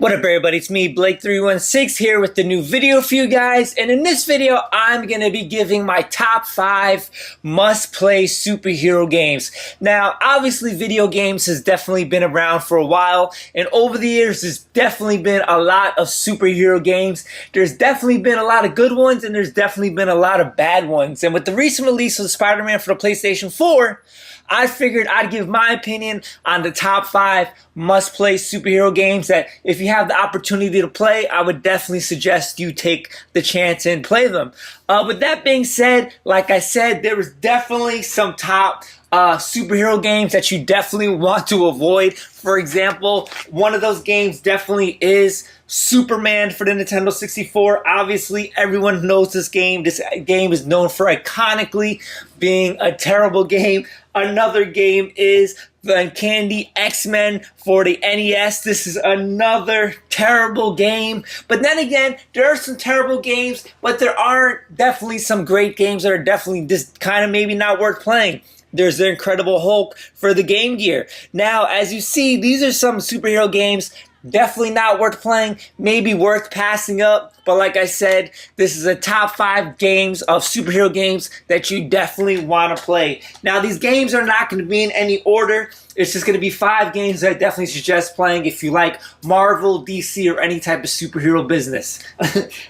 What up everybody, it's me Blake316 here with the new video for you guys, and in this video I'm going to be giving my top 5 must-play superhero games. Now obviously video games has definitely been around for a while, and over the years there's definitely been a lot of superhero games. There's definitely been a lot of good ones and there's definitely been a lot of bad ones, and with the recent release of Spider-Man for the PlayStation 4, I figured I'd give my opinion on the top 5 must-play superhero games that if you have the opportunity to play, I would definitely suggest you take the chance and play them. With that being said, like I said, there was definitely some top superhero games that you definitely want to avoid. For example, one of those games definitely is Superman for the Nintendo 64. Obviously, everyone knows this game. This game is known for iconically being a terrible game. Another game is the Uncanny X-Men for the NES. This is another terrible game. But then again, there are some terrible games, but there are definitely some great games that are definitely just kind of maybe not worth playing. There's the Incredible Hulk for the Game Gear. Now, as you see, these are some superhero games definitely not worth playing, maybe worth passing up, but like I said, this is a top 5 games of superhero games that you definitely want to play. Now, these games are not going to be in any order. It's just going to be 5 games that I definitely suggest playing if you like Marvel, DC, or any type of superhero business.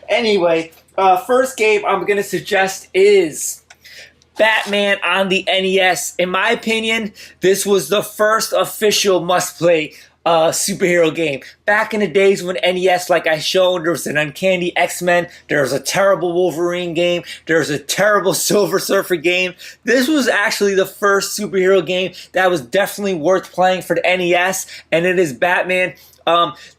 Anyway, first game I'm going to suggest is Batman on the NES. In my opinion, this was the first official must-play superhero game. Back in the days when NES, like I showed, there was an Uncanny X-Men, there was a terrible Wolverine game, there was a terrible Silver Surfer game. This was actually the first superhero game that was definitely worth playing for the NES, and it is Batman.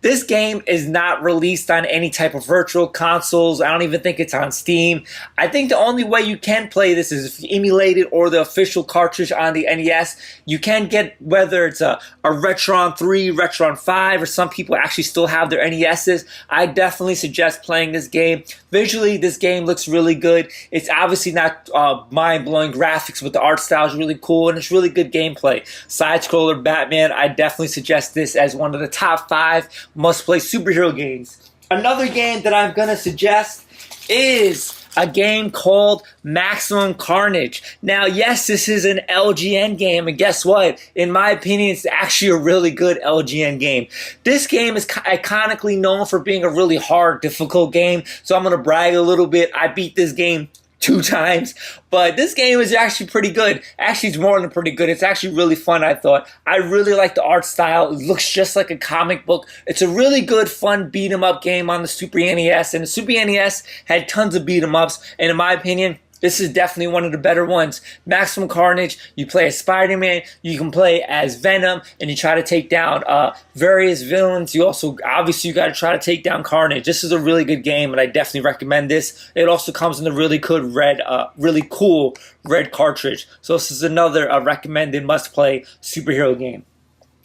This game is not released on any type of virtual consoles. I don't even think it's on Steam. I think the only way you can play this is if you emulate it or the official cartridge on the NES. You can get, whether it's a Retron 3, Retron 5, or some people actually still have their NESs. I definitely suggest playing this game. Visually, this game looks really good. It's obviously not mind-blowing graphics, but the art style is really cool, and it's really good gameplay. Side-scroller Batman, I definitely suggest this as one of the top 5 must-play superhero games. Another game that I'm going to suggest is a game called Maximum Carnage. Now, yes, this is an LGN game, and guess what? In my opinion, it's actually a really good LGN game. This game is iconically known for being a really hard, difficult game, so I'm going to brag a little bit. I beat this game 2 times, but this game is actually pretty good. Actually, it's more than pretty good. It's actually really fun, I thought. I really like the art style. It looks just like a comic book. It's a really good, fun beat-em-up game on the Super NES, and the Super NES had tons of beat-em-ups, and in my opinion, this is definitely one of the better ones. Maximum Carnage, you play as Spider-Man, you can play as Venom, and you try to take down various villains. You also, obviously, you got to try to take down Carnage. This is a really good game, and I definitely recommend this. It also comes in a really good red, really cool red cartridge. So this is another recommended must-play superhero game.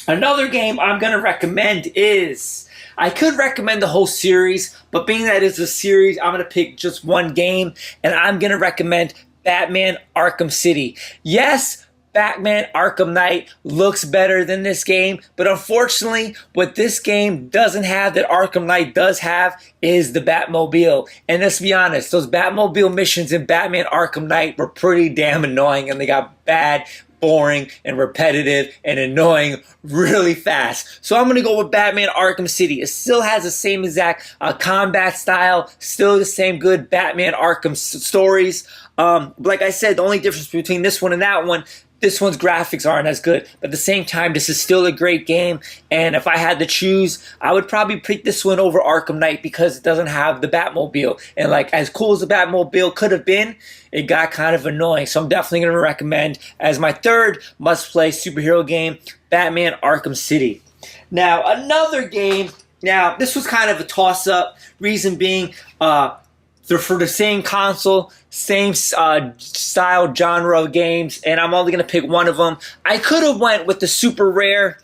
Another game I'm going to recommend is, I could recommend the whole series, but being that it's a series, I'm going to pick just one game, and I'm going to recommend Batman Arkham City. Yes, Batman Arkham Knight looks better than this game, but unfortunately, what this game doesn't have that Arkham Knight does have is the Batmobile. And let's be honest, those Batmobile missions in Batman Arkham Knight were pretty damn annoying, and they got bad, boring, and repetitive, and annoying really fast. So I'm going to go with Batman Arkham City. It still has the same exact combat style, still the same good Batman Arkham stories. Like I said, the only difference between this one and that one, this one's graphics aren't as good, but at the same time, this is still a great game, and if I had to choose, I would probably pick this one over Arkham Knight because it doesn't have the Batmobile, and like, as cool as the Batmobile could have been, it got kind of annoying, so I'm definitely going to recommend, as my third must-play superhero game, Batman Arkham City. Now, another game, now, this was kind of a toss-up, reason being, they're for the same console, same style genre of games, and I'm only going to pick one of them. I could have went with the super rare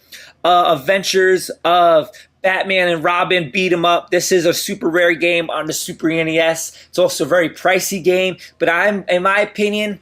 adventures of Batman and Robin beat 'em up. This is a super rare game on the Super NES. It's also a very pricey game, but in my opinion,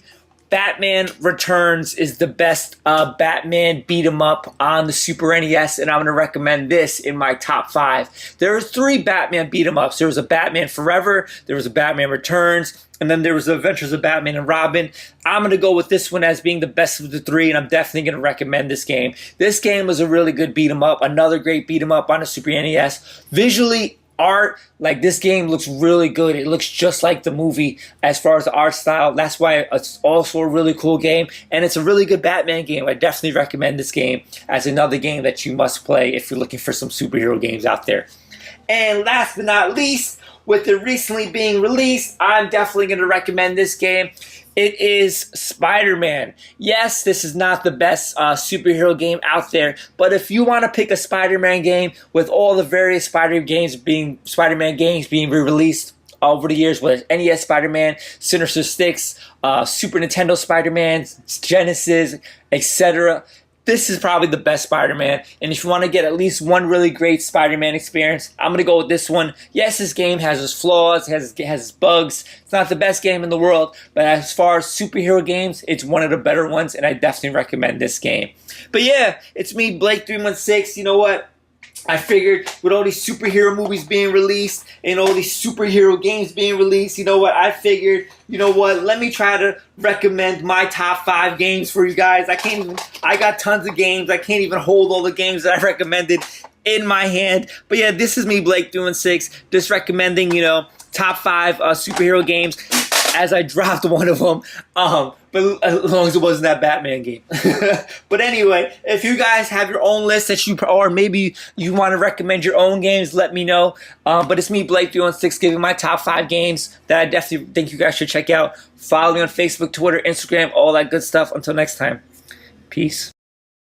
Batman Returns is the best Batman beat 'em up on the Super NES, and I'm going to recommend this in my top 5. There are 3 Batman beat 'em ups. There was a Batman Forever, there was a Batman Returns, and then there was the Adventures of Batman and Robin. I'm going to go with this one as being the best of the 3, and I'm definitely going to recommend this game. This game was a really good beat 'em up, another great beat 'em up on the Super NES. Visually, art, like, this game looks really good. It looks just like the movie as far as the art style. That's why it's also a really cool game, and it's a really good Batman game. I definitely recommend this game as another game that you must play if you're looking for some superhero games out there. And last but not least, with it recently being released, I'm definitely going to recommend this game. It is Spider-Man. Yes, this is not the best superhero game out there, but if you want to pick a Spider-Man game with all the various Spider-Man games being re-released over the years, whether it's NES Spider-Man, Sinister Six, Super Nintendo Spider-Man, Genesis, etc., this is probably the best Spider-Man, and if you want to get at least one really great Spider-Man experience, I'm going to go with this one. Yes, this game has its flaws, has its bugs. It's not the best game in the world, but as far as superhero games, it's one of the better ones, and I definitely recommend this game. But yeah, it's me, Blake316. You know what? I figured with all these superhero movies being released and all these superhero games being released, you know what? I figured, you know what? Let me try to recommend my top 5 games for you guys. I got tons of games. I can't even hold all the games that I recommended in my hand. But yeah, this is me, Blake316, just recommending, you know, top 5 superhero games as I dropped one of them. But as long as it wasn't that Batman game. But anyway, if you guys have your own list that or maybe you want to recommend your own games, let me know. But it's me, Blake316, giving my top 5 games that I definitely think you guys should check out. Follow me on Facebook, Twitter, Instagram, all that good stuff. Until next time, peace.